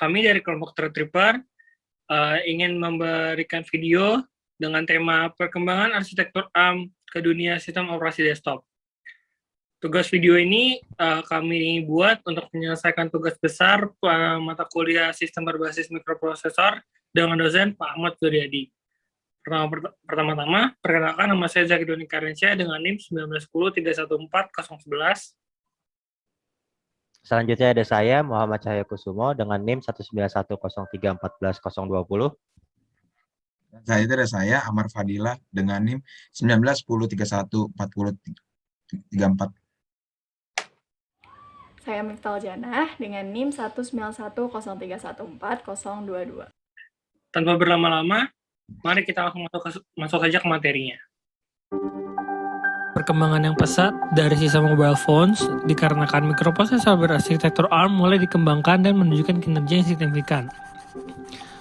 Kami dari kelompok Threadripper ingin memberikan video dengan tema perkembangan arsitektur ARM ke dunia sistem operasi desktop. Tugas video ini kami buat untuk menyelesaikan tugas besar mata kuliah sistem berbasis mikroprosesor dengan dosen Pak Ahmad Suryadi. Pertama-tama, perkenalkan nama saya Zaki Doni Karensyah dengan NIM 190314011. Selanjutnya ada saya, Muhammad Cahaya Kusumo, dengan NIM 19103141020. Itu ada saya, Amar Fadilah, dengan NIM 191014034. Saya Miftal Janah dengan NIM 19103141022. Tanpa berlama-lama, mari kita langsung masuk saja ke materinya. Perkembangan yang pesat dari sistem mobile phones dikarenakan mikroprosesor berarsitektur ARM mulai dikembangkan dan menunjukkan kinerja yang signifikan.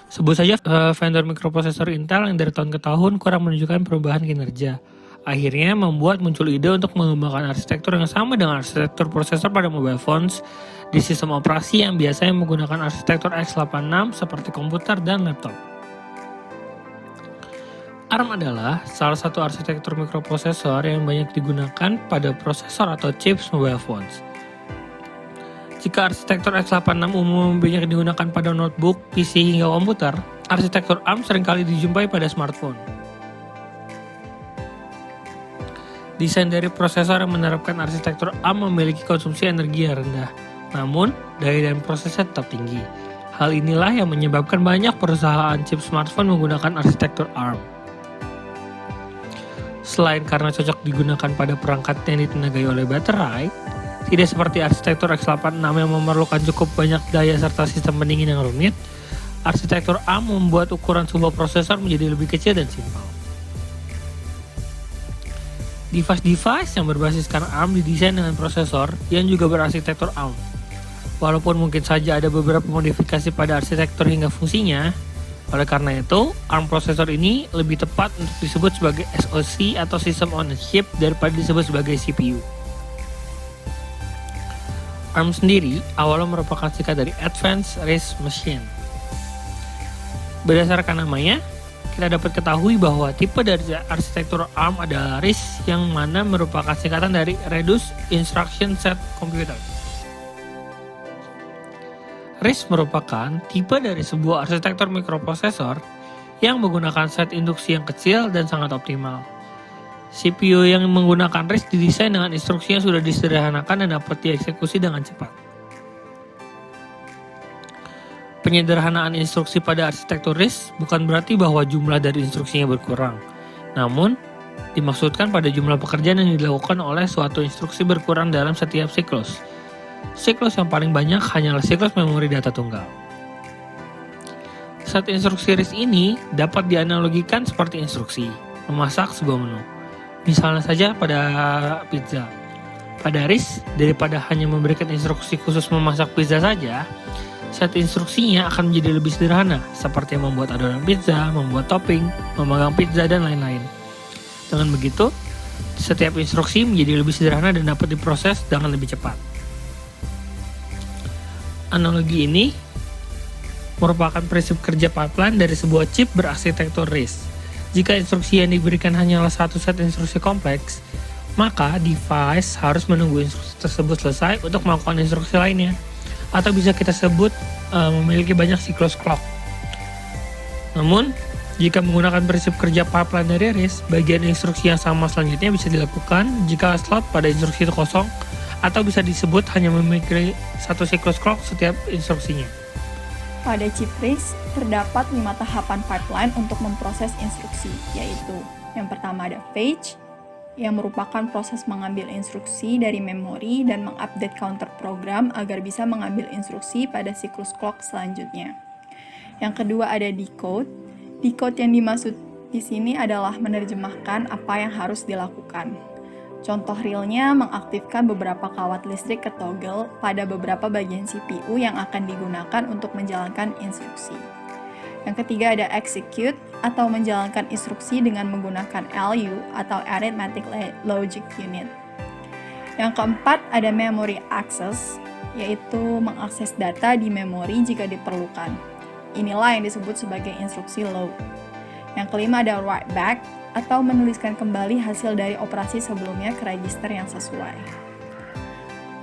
Sebut saja vendor mikroprosesor Intel yang dari tahun ke tahun kurang menunjukkan perubahan kinerja. Akhirnya membuat muncul ide untuk mengembangkan arsitektur yang sama dengan arsitektur prosesor pada mobile phones di sistem operasi yang biasanya menggunakan arsitektur x86 seperti komputer dan laptop. ARM adalah salah satu arsitektur mikroprosesor yang banyak digunakan pada prosesor atau chips mobile phones. Jika arsitektur x86 umum banyak digunakan pada notebook, PC, hingga komputer, arsitektur ARM seringkali dijumpai pada smartphone. Desain dari prosesor yang menerapkan arsitektur ARM memiliki konsumsi energi yang rendah, namun daya dan prosesnya tetap tinggi. Hal inilah yang menyebabkan banyak perusahaan chip smartphone menggunakan arsitektur ARM. Selain karena cocok digunakan pada perangkat yang ditenagai oleh baterai, tidak seperti arsitektur x86 yang memerlukan cukup banyak daya serta sistem pendingin yang rumit, arsitektur ARM membuat ukuran sebuah prosesor menjadi lebih kecil dan simpel. Device-device yang berbasiskan ARM didesain dengan prosesor yang juga berarsitektur ARM. Walaupun mungkin saja ada beberapa modifikasi pada arsitektur hingga fungsinya, oleh karena itu, ARM prosesor ini lebih tepat untuk disebut sebagai SoC atau System on a Chip daripada disebut sebagai CPU. ARM sendiri awalnya merupakan singkat dari Advanced RISC Machine. Berdasarkan namanya, kita dapat ketahui bahwa tipe dari arsitektur ARM adalah RISC yang mana merupakan singkatan dari Reduced Instruction Set Computer. RISC merupakan tipe dari sebuah arsitektur mikroprosesor yang menggunakan set induksi yang kecil dan sangat optimal. CPU yang menggunakan RISC didesain dengan instruksi yang sudah disederhanakan dan dapat dieksekusi dengan cepat. Penyederhanaan instruksi pada arsitektur RISC bukan berarti bahwa jumlah dari instruksinya berkurang, namun dimaksudkan pada jumlah pekerjaan yang dilakukan oleh suatu instruksi berkurang dalam setiap siklus. Siklus yang paling banyak hanyalah siklus memori data tunggal. Set instruksi RISC ini dapat dianalogikan seperti instruksi memasak sebuah menu. Misalnya saja pada pizza. Pada RISC, daripada hanya memberikan instruksi khusus memasak pizza saja, set instruksinya akan menjadi lebih sederhana, seperti membuat adonan pizza, membuat topping, memanggang pizza, dan lain-lain. Dengan begitu, setiap instruksi menjadi lebih sederhana dan dapat diproses dengan lebih cepat. Analogi ini merupakan prinsip kerja pipeline dari sebuah chip berarsitektur RISC. Jika instruksi yang diberikan hanyalah satu set instruksi kompleks, maka device harus menunggu instruksi tersebut selesai untuk melakukan instruksi lainnya. Atau bisa kita sebut memiliki banyak siklus clock. Namun, jika menggunakan prinsip kerja pipeline dari RISC, bagian instruksi yang sama selanjutnya bisa dilakukan jika slot pada instruksi itu kosong, atau bisa disebut hanya memiliki satu siklus clock setiap instruksinya. Pada chip RISC, terdapat 5 tahapan pipeline untuk memproses instruksi, yaitu yang pertama ada fetch, yang merupakan proses mengambil instruksi dari memori dan mengupdate counter program agar bisa mengambil instruksi pada siklus clock selanjutnya. Yang kedua ada decode. Decode yang dimaksud di sini adalah menerjemahkan apa yang harus dilakukan. Contoh realnya mengaktifkan beberapa kawat listrik ke toggle pada beberapa bagian CPU yang akan digunakan untuk menjalankan instruksi. Yang ketiga ada execute atau menjalankan instruksi dengan menggunakan LU atau Arithmetic Logic Unit. Yang keempat ada memory access yaitu mengakses data di memori jika diperlukan. Inilah yang disebut sebagai instruksi load. Yang kelima ada write back, atau menuliskan kembali hasil dari operasi sebelumnya ke register yang sesuai.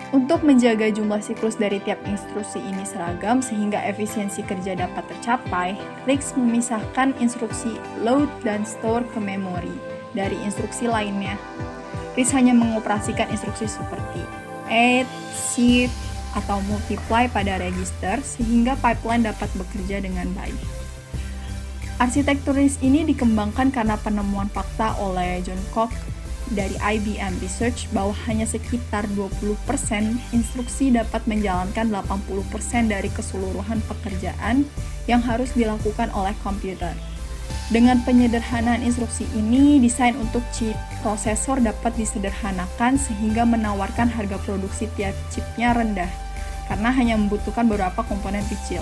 Untuk menjaga jumlah siklus dari tiap instruksi ini seragam sehingga efisiensi kerja dapat tercapai, RISC memisahkan instruksi load dan store ke memori dari instruksi lainnya. RISC hanya mengoperasikan instruksi seperti add, shift, atau multiply pada register sehingga pipeline dapat bekerja dengan baik. Arsitektur RISC ini dikembangkan karena penemuan fakta oleh John Cook dari IBM Research bahwa hanya sekitar 20% instruksi dapat menjalankan 80% dari keseluruhan pekerjaan yang harus dilakukan oleh komputer. Dengan penyederhanaan instruksi ini, desain untuk chip prosesor dapat disederhanakan sehingga menawarkan harga produksi tiap chipnya rendah, karena hanya membutuhkan beberapa komponen kecil.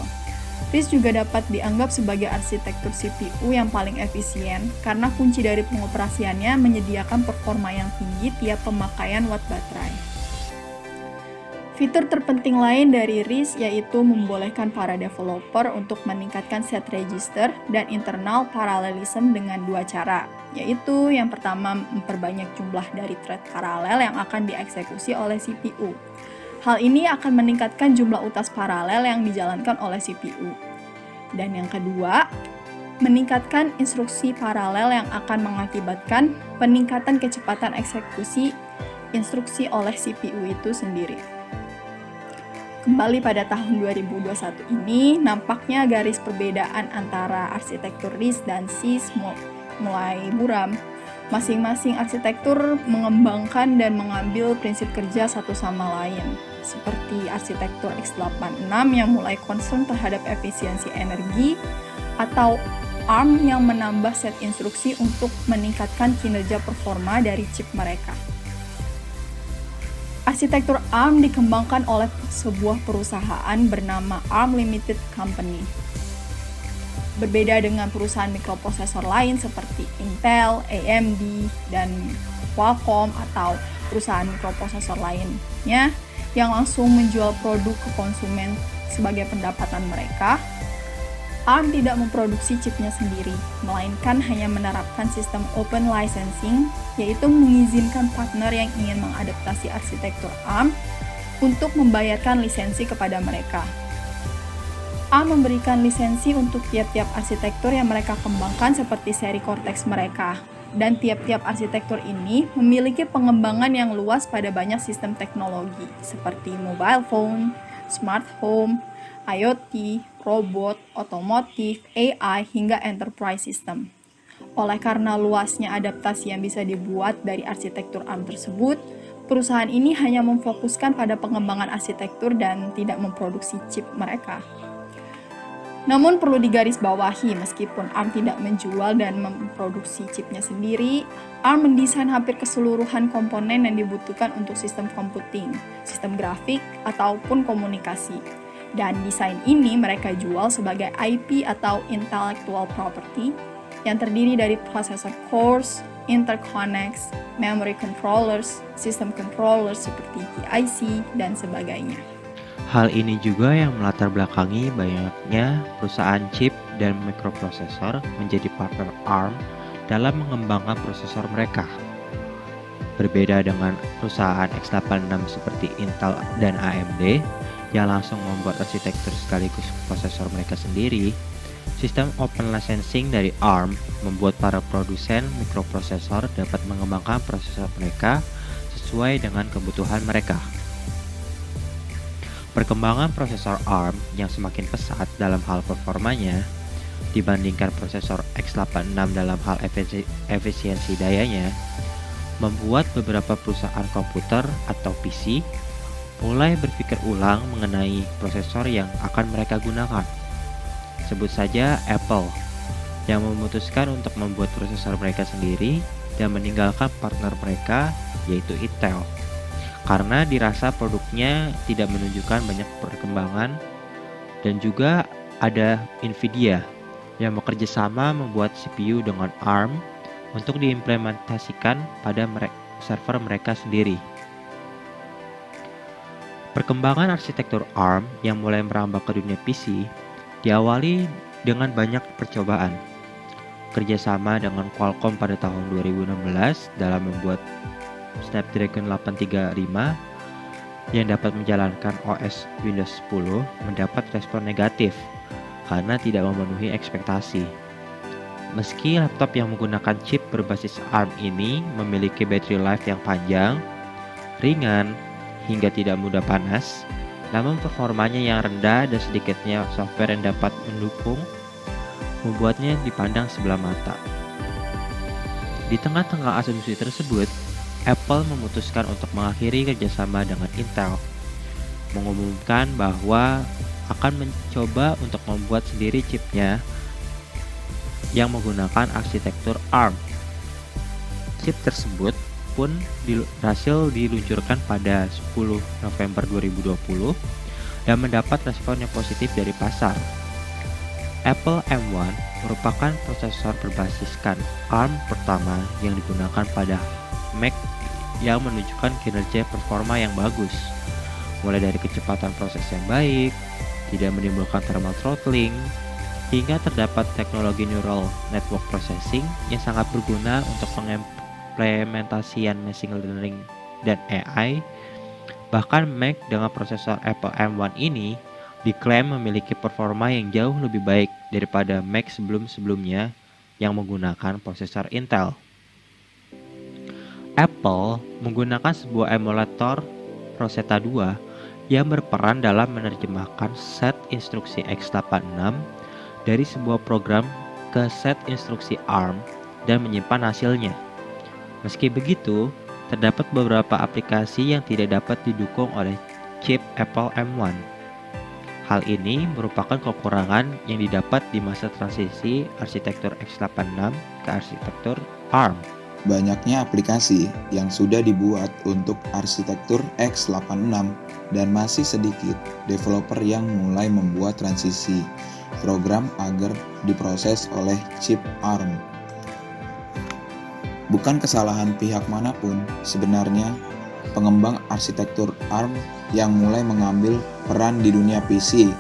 RISC juga dapat dianggap sebagai arsitektur CPU yang paling efisien karena kunci dari pengoperasiannya menyediakan performa yang tinggi tiap pemakaian watt baterai. Fitur terpenting lain dari RISC yaitu membolehkan para developer untuk meningkatkan set register dan internal parallelism dengan dua cara, yaitu yang pertama memperbanyak jumlah dari thread paralel yang akan dieksekusi oleh CPU. Hal ini akan meningkatkan jumlah utas paralel yang dijalankan oleh CPU. Dan yang kedua, meningkatkan instruksi paralel yang akan mengakibatkan peningkatan kecepatan eksekusi instruksi oleh CPU itu sendiri. Kembali pada tahun 2021 ini, nampaknya garis perbedaan antara arsitektur RISC dan CISC mulai buram. Masing-masing arsitektur mengembangkan dan mengambil prinsip kerja satu sama lain, seperti arsitektur x86 yang mulai concern terhadap efisiensi energi, atau ARM yang menambah set instruksi untuk meningkatkan kinerja performa dari chip mereka. Arsitektur ARM dikembangkan oleh sebuah perusahaan bernama ARM Limited Company. Berbeda dengan perusahaan mikroprosesor lain seperti Intel, AMD, dan Qualcomm atau perusahaan mikroprosesor lainnya yang langsung menjual produk ke konsumen sebagai pendapatan mereka, ARM tidak memproduksi chipnya sendiri, melainkan hanya menerapkan sistem open licensing, yaitu mengizinkan partner yang ingin mengadaptasi arsitektur ARM untuk membayarkan lisensi kepada mereka. ARM memberikan lisensi untuk tiap-tiap arsitektur yang mereka kembangkan seperti seri Cortex mereka, dan tiap-tiap arsitektur ini memiliki pengembangan yang luas pada banyak sistem teknologi seperti mobile phone, smart home, IoT, robot, otomotif, AI, hingga enterprise system. Oleh karena luasnya adaptasi yang bisa dibuat dari arsitektur ARM tersebut, perusahaan ini hanya memfokuskan pada pengembangan arsitektur dan tidak memproduksi chip mereka. Namun perlu digarisbawahi, meskipun ARM tidak menjual dan memproduksi chipnya sendiri, ARM mendesain hampir keseluruhan komponen yang dibutuhkan untuk sistem computing, sistem grafik, ataupun komunikasi. Dan desain ini mereka jual sebagai IP atau intellectual property yang terdiri dari processor cores, interconnects, memory controllers, system controllers seperti PIC, dan sebagainya. Hal ini juga yang melatar belakangi banyaknya perusahaan chip dan mikroprosesor menjadi partner ARM dalam mengembangkan prosesor mereka. Berbeda dengan perusahaan x86 seperti Intel dan AMD yang langsung membuat arsitektur sekaligus prosesor mereka sendiri, sistem open licensing dari ARM membuat para produsen mikroprosesor dapat mengembangkan prosesor mereka sesuai dengan kebutuhan mereka. Perkembangan prosesor ARM yang semakin pesat dalam hal performanya dibandingkan prosesor x86 dalam hal efisiensi dayanya membuat beberapa perusahaan komputer atau PC mulai berpikir ulang mengenai prosesor yang akan mereka gunakan. Sebut saja Apple yang memutuskan untuk membuat prosesor mereka sendiri dan meninggalkan partner mereka yaitu Intel, karena dirasa produknya tidak menunjukkan banyak perkembangan. Dan juga ada Nvidia yang bekerja sama membuat CPU dengan ARM untuk diimplementasikan pada server mereka sendiri. Perkembangan arsitektur ARM yang mulai merambah ke dunia PC diawali dengan banyak percobaan. Kerjasama dengan Qualcomm pada tahun 2016 dalam membuat Snapdragon 835 yang dapat menjalankan OS Windows 10 mendapat respon negatif karena tidak memenuhi ekspektasi. Meski laptop yang menggunakan chip berbasis ARM ini memiliki battery life yang panjang, ringan, hingga tidak mudah panas, namun performanya yang rendah dan sedikitnya software yang dapat mendukung membuatnya dipandang sebelah mata. Di tengah-tengah asumsi tersebut, Apple memutuskan untuk mengakhiri kerjasama dengan Intel, mengumumkan bahwa akan mencoba untuk membuat sendiri chipnya yang menggunakan arsitektur ARM. Chip tersebut pun berhasil diluncurkan pada 10 November 2020 dan mendapat respon yang positif dari pasar. Apple M1 merupakan prosesor berbasiskan ARM pertama yang digunakan pada Mac yang menunjukkan kinerja performa yang bagus, mulai dari kecepatan proses yang baik, tidak menimbulkan thermal throttling, hingga terdapat teknologi neural network processing yang sangat berguna untuk pengimplementasian machine learning dan AI. Bahkan Mac dengan prosesor Apple M1 ini diklaim memiliki performa yang jauh lebih baik daripada Mac sebelum-sebelumnya yang menggunakan prosesor Intel. Apple menggunakan sebuah emulator Rosetta 2 yang berperan dalam menerjemahkan set instruksi x86 dari sebuah program ke set instruksi ARM dan menyimpan hasilnya. Meski begitu, terdapat beberapa aplikasi yang tidak dapat didukung oleh chip Apple M1. Hal ini merupakan kekurangan yang didapat di masa transisi arsitektur x86 ke arsitektur ARM. Banyaknya aplikasi yang sudah dibuat untuk arsitektur x86 dan masih sedikit developer yang mulai membuat transisi program agar diproses oleh chip ARM. Bukan kesalahan pihak manapun, sebenarnya pengembang arsitektur ARM yang mulai mengambil peran di dunia PC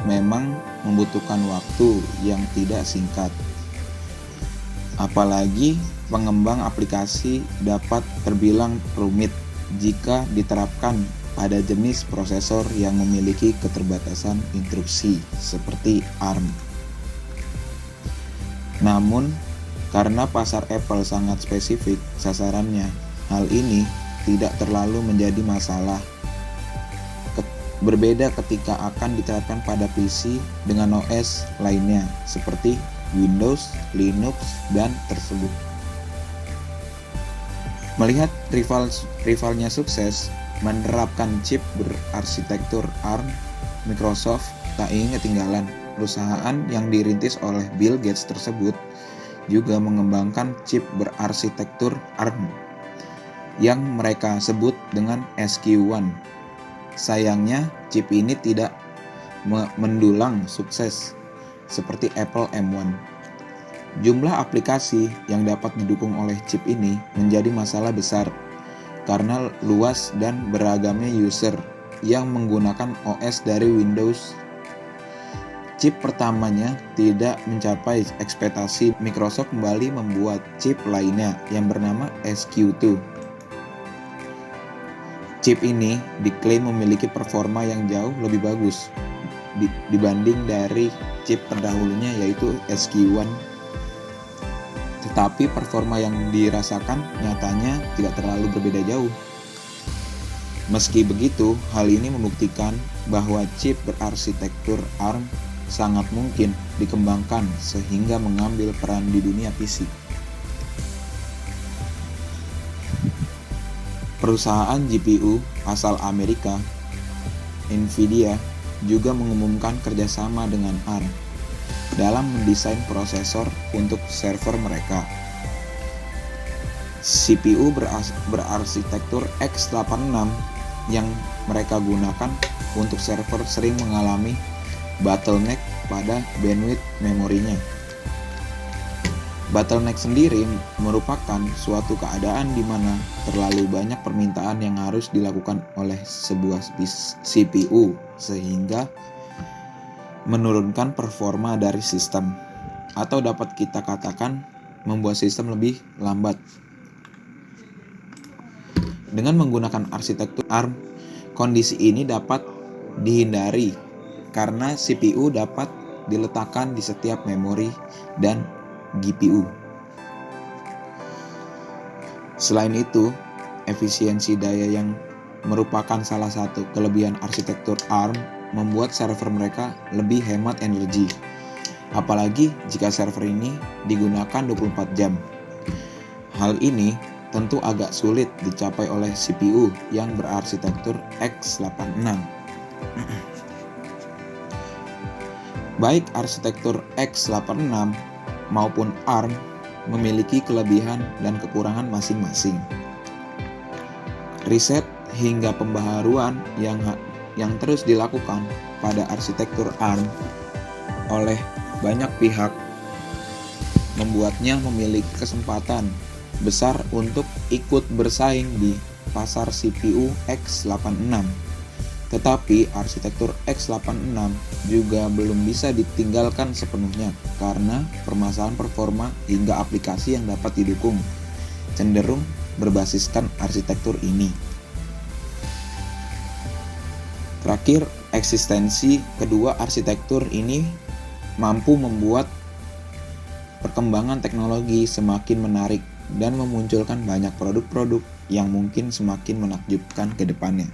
memang membutuhkan waktu yang tidak singkat. Apalagi pengembang aplikasi dapat terbilang rumit jika diterapkan pada jenis prosesor yang memiliki keterbatasan instruksi seperti ARM. Namun, karena pasar Apple sangat spesifik sasarannya, hal ini tidak terlalu menjadi masalah. Berbeda ketika akan diterapkan pada PC dengan OS lainnya seperti Windows, Linux, dan tersebut. Melihat rivalnya sukses menerapkan chip berarsitektur ARM, Microsoft tak ingin ketinggalan. Perusahaan yang dirintis oleh Bill Gates tersebut juga mengembangkan chip berarsitektur ARM yang mereka sebut dengan SQ1. Sayangnya, chip ini tidak mendulang sukses seperti Apple M1. Jumlah aplikasi yang dapat didukung oleh chip ini menjadi masalah besar karena luas dan beragamnya user yang menggunakan OS dari Windows. Chip pertamanya tidak mencapai ekspektasi. Microsoft kembali membuat chip lainnya yang bernama SQ2. Chip ini diklaim memiliki performa yang jauh lebih bagus dibanding dari chip terdahulunya yaitu SQ1. Tetapi performa yang dirasakan nyatanya tidak terlalu berbeda jauh. Meski begitu, hal ini membuktikan bahwa chip berarsitektur ARM sangat mungkin dikembangkan sehingga mengambil peran di dunia PC. Perusahaan GPU asal Amerika, Nvidia, juga mengumumkan kerjasama dengan ARM dalam mendesain prosesor untuk server mereka. CPU berarsitektur x86 yang mereka gunakan untuk server sering mengalami bottleneck pada bandwidth memorinya. Bottleneck sendiri merupakan suatu keadaan di mana terlalu banyak permintaan yang harus dilakukan oleh sebuah CPU sehingga menurunkan performa dari sistem, atau dapat kita katakan membuat sistem lebih lambat. Dengan menggunakan arsitektur ARM, kondisi ini dapat dihindari karena CPU dapat diletakkan di setiap memori dan GPU. Selain itu, efisiensi daya yang merupakan salah satu kelebihan arsitektur ARM membuat server mereka lebih hemat energi. Apalagi jika server ini digunakan 24 jam. Hal ini tentu agak sulit dicapai oleh CPU yang berarsitektur x86. Baik arsitektur x86 maupun ARM memiliki kelebihan dan kekurangan masing-masing. Riset hingga pembaharuan yang terus dilakukan pada arsitektur ARM oleh banyak pihak membuatnya memiliki kesempatan besar untuk ikut bersaing di pasar CPU x86. Tetapi arsitektur x86 juga belum bisa ditinggalkan sepenuhnya karena permasalahan performa hingga aplikasi yang dapat didukung cenderung berbasiskan arsitektur ini. Terakhir, eksistensi kedua arsitektur ini mampu membuat perkembangan teknologi semakin menarik dan memunculkan banyak produk-produk yang mungkin semakin menakjubkan ke depannya.